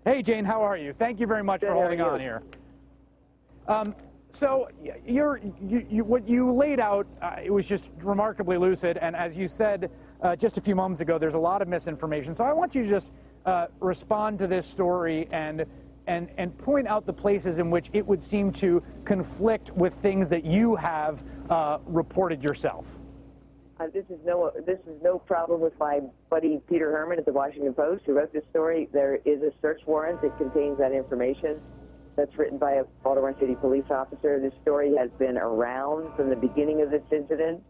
Hey, Jane, how are you? Thank you very much for holding on here. So what you laid out, it was just remarkably lucid, and as you said just a few moments ago, there's a lot of misinformation. So I want you to just respond to this story and point out the places in which it would seem to conflict with things that you have reported yourself. This is no problem with my buddy Peter Herman at the Washington Post, who wrote this story. There is a search warrant that contains that information that's written by a Baltimore City police officer. This story has been around from the beginning of this incident,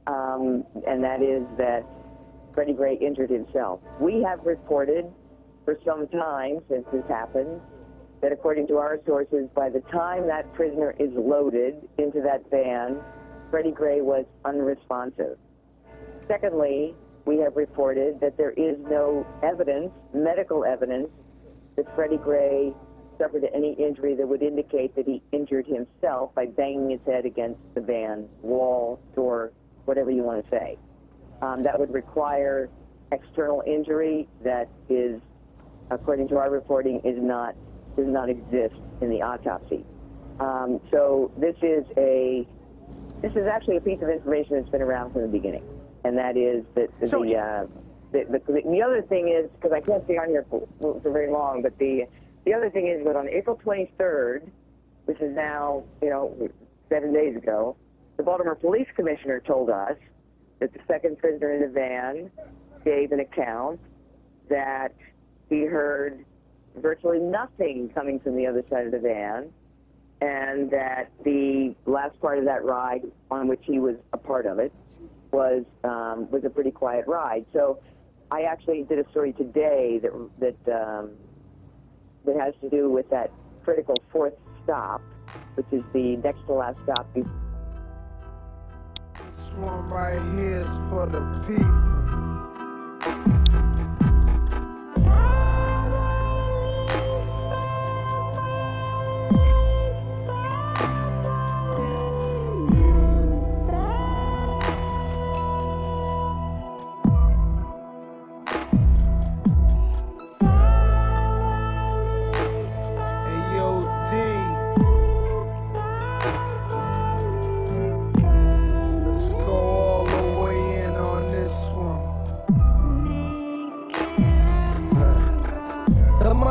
and that is that Freddie Gray injured himself. We have reported for some time since this happened that according to our sources, by the time that prisoner is loaded into that van, Freddie Gray was unresponsive. Secondly, we have reported that there is no evidence, medical evidence, that Freddie Gray suffered any injury that would indicate that he injured himself by banging his head against the van wall, door, whatever you want to say. That would require external injury that is, according to our reporting, does not exist in the autopsy. So this is actually a piece of information that's been around from the beginning, and that is that the other thing is, because I can't stay on here for very long, but the other thing is that on April 23rd, which is now 7 days ago, the Baltimore Police Commissioner told us that the second prisoner in the van gave an account that he heard virtually nothing coming from the other side of the van, and that the last part of that ride, on which he was a part of it, was a pretty quiet ride. So I actually did a story today that has to do with that critical fourth stop, which is the next to last stop. This one right here is for the people.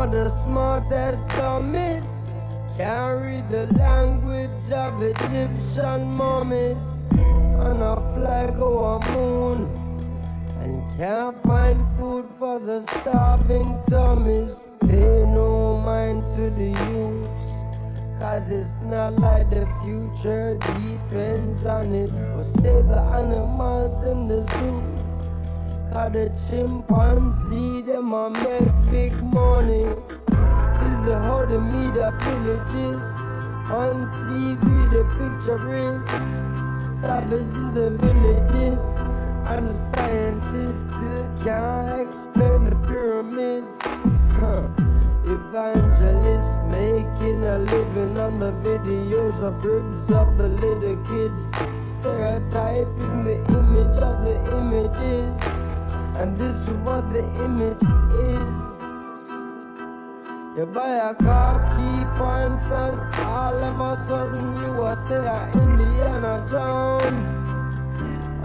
The smartest dummies can't read the language of Egyptian mummies on a flag or a moon, and can't find food for the starving tummies. Pay no mind to the youths, cause it's not like the future depends on it. Or save the animals in the zoo, cause the chimpanzee, them a make big money. This is how the media villages. On TV the picture is savages and villages, and the scientists still can't explain the pyramids. Evangelists making a living on the videos of ribs of the little kids, stereotyping the image of the images. And this is what the image is. You buy a car, key points, and all of a sudden you will say a Indiana Jones.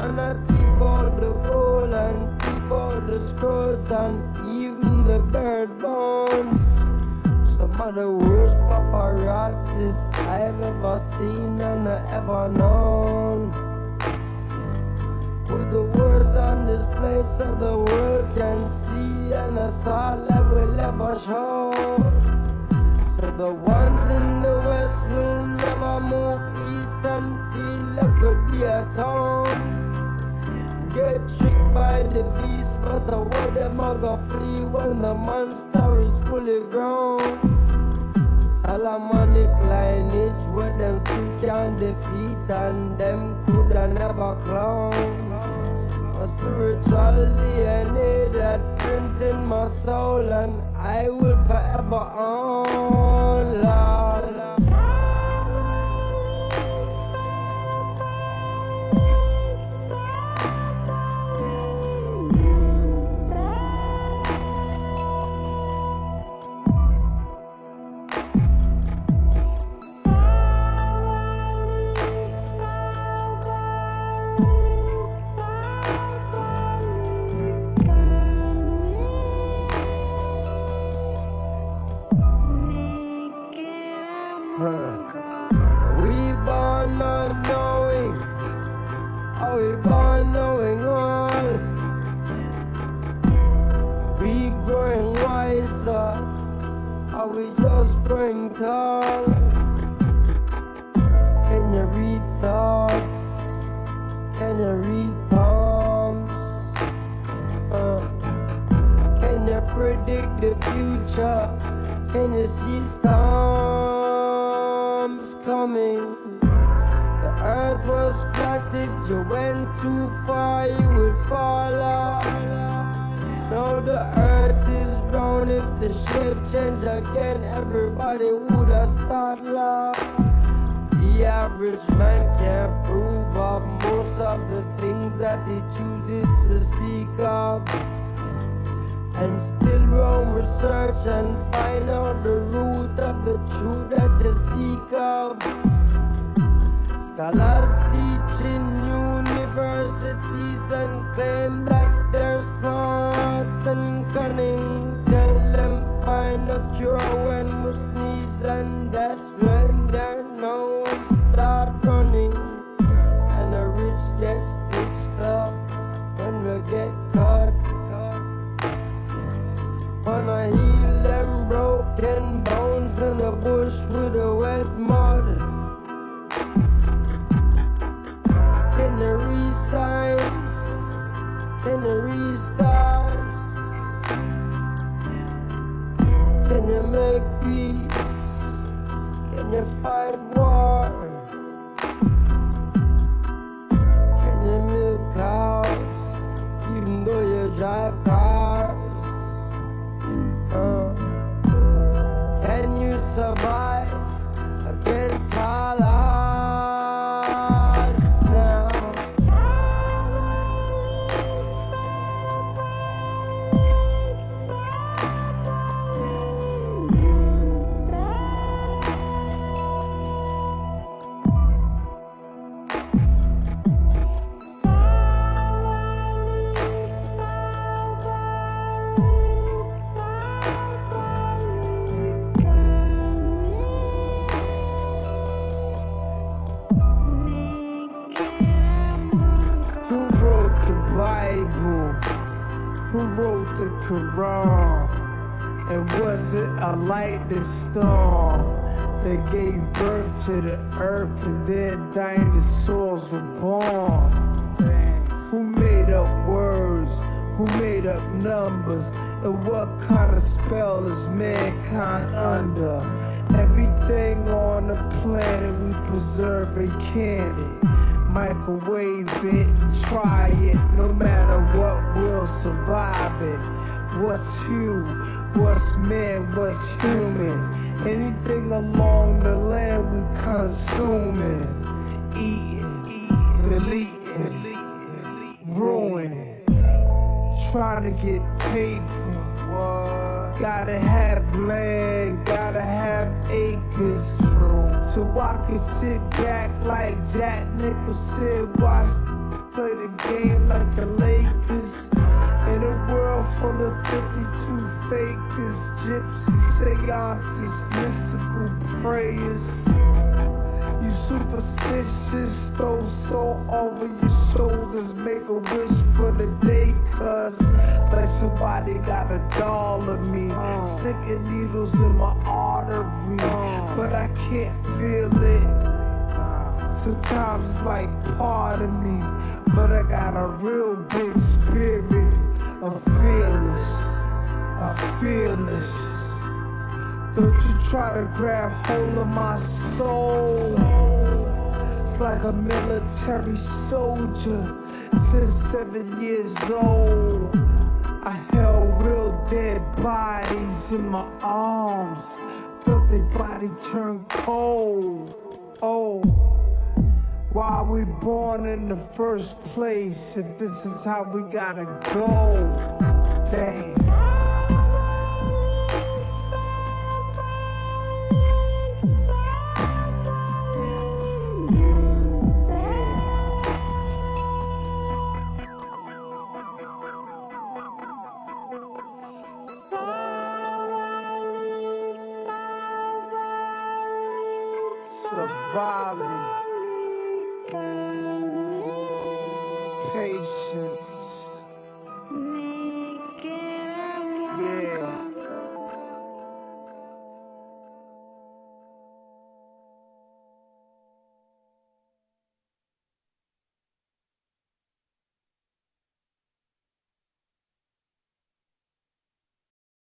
And I thief all the gold and thief all the scrolls and even the bird bones. Some of the worst paparazzis I've ever seen and ever known. With the worst on display so the world can see, and that's all that will ever show. So the ones in the west will never move east and feel like it could be a town. Get tricked by the beast, but the way them all go free when the monster is fully grown. Solomonic lineage where them still can't defeat, and them coulda never clone. A spiritual DNA that prints in my soul, and I will forever own, Lord. We born not knowing, are we born knowing all? We growing wiser, are we just growing tall? Can you read thoughts? Can you read palms? Can you predict the future? Can you see storms coming? The earth was flat, if you went too far you would fall off. Now the earth is round, if the shape change again everybody would have started laughing. The average man can't prove up most of the things that he chooses to speak of, and still run research and find out the root of the truth that you seek of. Scholars teach in universities and claim that they're smart and cunning. Tell them find a cure when we sneeze, and that's when they're known start running. And the rich get stitched up when we get caught. Wanna heal them broken bones in the bush with a wet mud. Can you read signs? Can you read stars? Can you make peace? Can you fight war? Can you milk cows even though you drive cars? Can you survive against all odds now? Who wrote the Quran? And was it a lightning storm that gave birth to the earth and then dinosaurs were born? Who made up words? Who made up numbers? And what kind of spell is mankind under? Everything on the planet we preserve and can it. Microwave it, try it, no matter what, we'll survive it. What's you? What's man? What's human? Anything along the land we consuming, eating, deleting, ruining, trying to get paper. Gotta have land, gotta have acres, so I can sit back like Jack Nicholson, watch play the game like the Lakers. In a world full of 52 fakers, gypsies, seances, mystical prayers. You superstitious, throw soul over your shoulders, make a wish for the day, cuz like somebody got a doll of me, sticking needles in my artery, but I can't feel it. Sometimes it's like part of me, but I got a real big spirit. I'm fearless. Don't you try to grab hold of my soul. It's like a military soldier since 7 years old. I held real dead bodies in my arms, felt their body turn cold. Oh, why are we born in the first place if this is how we gotta go? Dang. surviving. Patience.